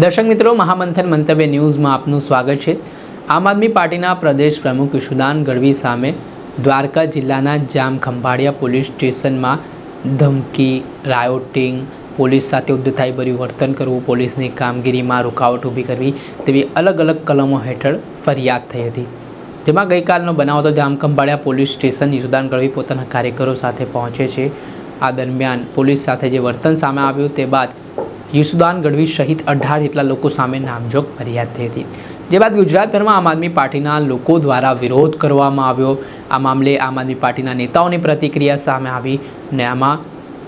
દર્શક મિત્રો, મહામંથન મંતવ્ય ન્યૂઝમાં આપનું સ્વાગત છે। આમ આદમી પાર્ટીના પ્રદેશ પ્રમુખ ઈશુદાન ગઢવી સામે દ્વારકા જિલ્લાના જામખંભાળિયા પોલીસ સ્ટેશનમાં ધમકી, રાયોટિંગ, પોલીસ સાથે ઉદ્ધતાઈભર્યું વર્તન કરવું, પોલીસની કામગીરીમાં રૂકાવટ ઊભી કરવી તેવી અલગ અલગ કલમો હેઠળ ફરિયાદ થઈ હતી। જેમાં ગઈકાલનો બનાવ હતો। જામખંભાળિયા પોલીસ સ્ટેશન ઈશુદાન ગઢવી પોતાના કાર્યકરો સાથે પહોંચે છે। આ દરમિયાન પોલીસ સાથે જે વર્તન સામે આવ્યું તે બાદ ઈશુદાન ગઢવી સહિત 18 જેટલા લોકો સામે નામજોગ ફરિયાદ થઈ હતી। જે બાદ ગુજરાતભરમાં આમ આદમી પાર્ટીના લોકો દ્વારા વિરોધ કરવામાં આવ્યો। આ મામલે આમ આદમી પાર્ટીના નેતાઓની પ્રતિક્રિયા સામે આવી અને આમાં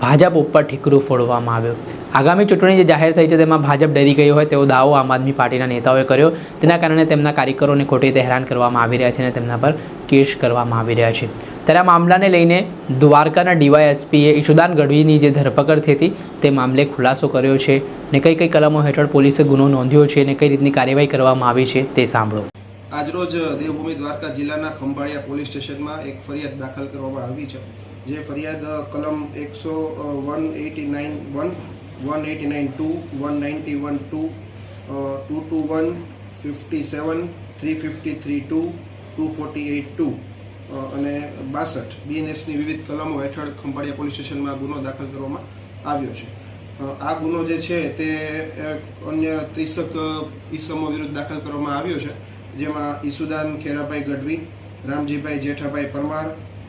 ભાજપ ઉપર ઠીકરું ફોડવામાં આવ્યો। આગામી ચૂંટણી જે જાહેર થઈ છે તેમાં ભાજપ ડરી ગઈ હોય તેવો દાવો આમ આદમી પાર્ટીના નેતાઓએ કર્યો। તેના કારણે તેમના કાર્યકરોને ખોટી રીતે હેરાન કરવામાં આવી રહ્યા છે અને તેમના પર કેસ કરવામાં આવી રહ્યા છે। ત્યારે આ મામલાને લઈને દ્વારકાના ડીવાયએસપીએ ઈશુદાન ગઢવીની જે ધરપકડ થઈ હતી તે મામલે ખુલાસો કર્યો છે ને કઈ કલમો હેઠળ પોલીસે ગુનો નોંધ્યો છે અને કઈ રીતની કાર્યવાહી કરવામાં આવી છે તે સાંભળો। આજરોજ દેવભૂમિ દ્વારકા જિલ્લાના ખંભાળિયા પોલીસ સ્ટેશનમાં એક ફરિયાદ દાખલ કરવામાં આવી છે। જે ફરિયાદ કલમ 189(1), 189(2), 191(2), 221, 57, 353(2), 248(2) અને 62 બીએનએસની વિવિધ કલમો હેઠળ ખંભાળિયા પોલીસ સ્ટેશનમાં ગુનો દાખલ કરવામાં આવ્યો છે। આ ગુનો જે છે તે અન્ય 30 ઈસમો વિરુદ્ધ દાખલ કરવામાં આવ્યો છે। જેમાં ઈશુદાન ખેરાભાઈ ગઢવી, રામજીભાઈ જેઠાભાઈ પરમાર,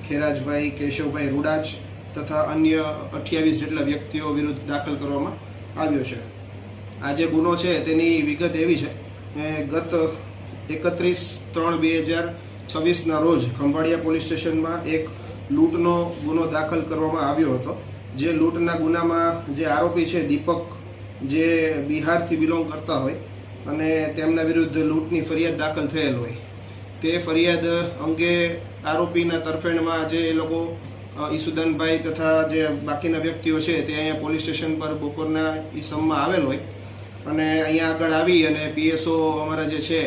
ખેરાજભાઈ કેશવભાઈ રૂડાજ તથા અન્ય 28 જેટલા વ્યક્તિઓ વિરુદ્ધ દાખલ કરવામાં આવ્યો છે। આ જે ગુનો છે તેની વિગત એવી છે કે ગત 31/3/2026ના રોજ ખંભાળિયા પોલીસ સ્ટેશનમાં એક લૂંટનો ગુનો દાખલ કરવામાં આવ્યો હતો। જે લૂંટના ગુનામાં જે આરોપી છે દીપક, જે બિહારથી બિલોંગ કરતા હોય અને તેમના વિરુદ્ધ લૂંટની ફરિયાદ દાખલ થયેલ હોય, તે ફરિયાદ અંગે આરોપીના તરફેણમાં જે એ લોકો ઈશુદાનભાઈ તથા જે બાકીના વ્યક્તિઓ છે તે અહીંયા પોલીસ સ્ટેશન પર બપોરના ઈસમમાં આવેલ હોય અને અહીંયા આગળ આવી અને પીએસઓ અમારા જે છે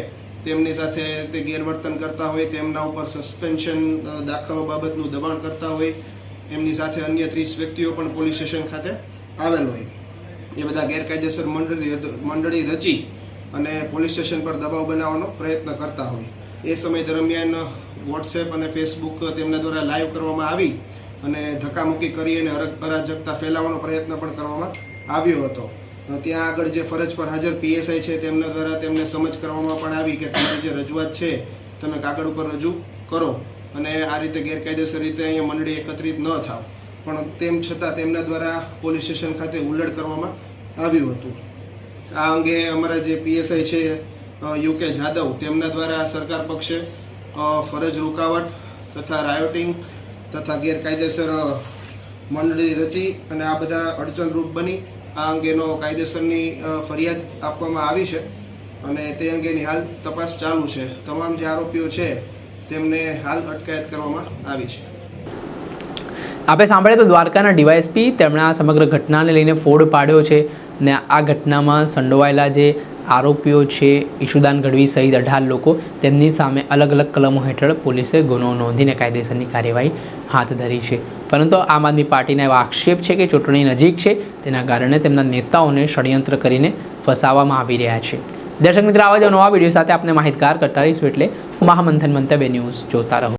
તેમની સાથે તે ગેરવર્તન કરતા હોય, તેમના ઉપર સસ્પેન્શન દાખલો બાબતનું દબાણ કરતા હોય, એમની સાથે અન્ય 30 વ્યક્તિઓ પણ પોલીસ સ્ટેશન ખાતે આવેલ હોય। એ બધા ગેરકાયદેસર મંડળી રચી અને પોલીસ સ્ટેશન પર દબાવ બનાવવાનો પ્રયત્ન કરતા હોય। એ સમય દરમિયાન વોટ્સએપ અને ફેસબુક તેમના દ્વારા લાઈવ કરવામાં આવી અને ધક્કામુક્કી કરી અને અરાજકતા ફેલાવવાનો પ્રયત્ન પણ કરવામાં આવ્યો હતો। ત્યાં આગળ જે ફરજ પર હાજર પીએસઆઈ છે તેમના દ્વારા તેમને સમજ કરવામાં પણ આવી કે તમારી જે રજૂઆત છે તમે કાગળ ઉપર રજૂ કરો અને આ રીતે ગેરકાયદેસર રીતે અહીંયા મંડળી એકત્રિત ન થાવ, પણ તેમ છતાં તેમના દ્વારા પોલીસ સ્ટેશન ખાતે હુલ્લડ કરવામાં આવ્યું હતું। આ અંગે અમારા જે પીએસઆઈ છે યુકે જાદવ તેમના દ્વારા સરકાર પક્ષે ફરજ રૂકાવટ તથા રાયોટિંગ તથા ગેરકાયદેસર મંડળી રચી અને આ બધા અડચણરૂપ બની આ અંગેનો કાયદેસરની ફરિયાદ આપવામાં આવી છે અને તે અંગેની હાલ તપાસ ચાલુ છે। તમામ જે આરોપીઓ છે તેમને હાલ અટકાયત કરવામાં આવી છે। આપણે સાંભળીએ તો દ્વારકાના ડીવાયએસપી તેમણે આ સમગ્ર ઘટનાને લઈને ફોડ પાડ્યો છે ને આ ઘટનામાં સંડોવાયેલા જે આરોપીઓ છે ઈશુદાન ગઢવી સહિત 18 લોકો તેમની સામે અલગ અલગ કલમો હેઠળ પોલીસે ગુનો નોંધીને કાયદેસરની કાર્યવાહી હાથ ધરી છે। પરંતુ આમ આદમી પાર્ટીના એવા આક્ષેપ છે કે ચૂંટણી નજીક છે તેના કારણે તેમના નેતાઓને ષડયંત્ર કરીને ફસાવવામાં આવી રહ્યા છે। દર્શક મિત્રો, આવા જ નવા વિડીયો સાથે આપણે માહિતગાર કરતા રહીશું, એટલે મહામંથન મંતવ્ય ન્યૂઝ જોતા રહો।